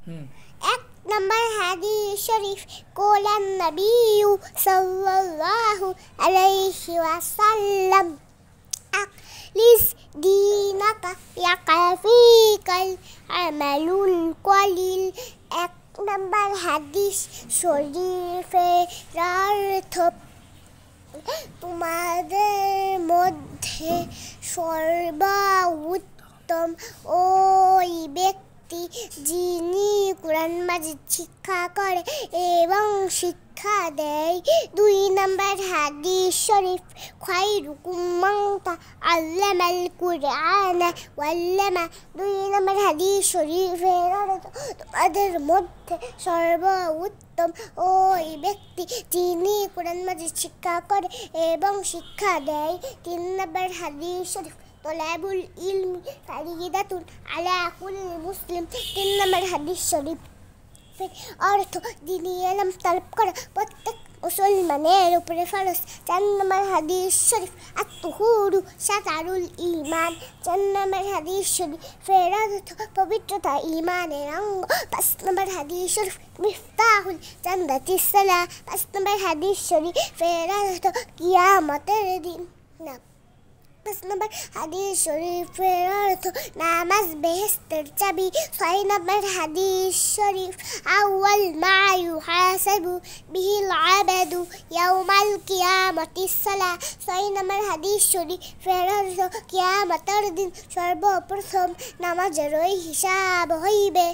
এক নম্বর হাদিস শরীফ কোলান নবী সাল্লাল্লাহু আলাইহি ওয়াসাল্লাম আকলিস দীনাকা ইয়াকাফিকাল আমালুল কলিল। এক নম্বর হাদিস শরীফের অর্থ তোমাদের মধ্যে সর্বোত্তম ওই ব্যক্তি যিনি কুরআন মাজিদ শিক্ষা করে এবং শিক্ষা দেয়। দুই নম্বর হাদিস শরীফ খায়রুকুম মান তাআল্লামাল কুরআনা ওয়াল্লামা। দুই নম্বর হাদিস শরীফের অর্থ তোমাদের মধ্যে সর্বোত্তম ওই ব্যক্তি যিনি কুরআন মাজিদ শিক্ষা করে এবং শিক্ষা দেয়। তিন নম্বর হাদিস শরীফ তলাবুল ইলমি ফারিদাতুন আলা কুল্লি মুসলিম। তিন নম্বর হাদিস শরীফ অর্থ দ্বীনি ইলম তলব করা প্রত্যেক মুসলমানের উপরে ফরজ। চার নম্বর হাদিস শরীফ আত-তুহুরু শাতারুল ঈমান। চার নম্বর হাদিস শরীফের অর্থ পবিত্রতা ঈমানের অঙ্গ। পাঁচ নম্বর হাদিস শরীফ মিফতাহুল জান্নাতিস সালাহ। পাঁচ নম্বর হাদিস শরীফের অর্থ কিয়ামতের দিন। পাঁচ নম্বর হাদিস শরীফের অর্থ নামাজ বেহেশতের চাবি। ছয় নম্বর হাদিস শরীফ আউয়াল মা ইউহাসাবু বিহিল আবাদু ইয়াউমাল কিয়ামতিস সালাহ। ছয় নম্বর হাদিস শরীফের অর্থ কিয়ামতের দিন সর্বপ্রথম নামাজের হিসাব হইবে।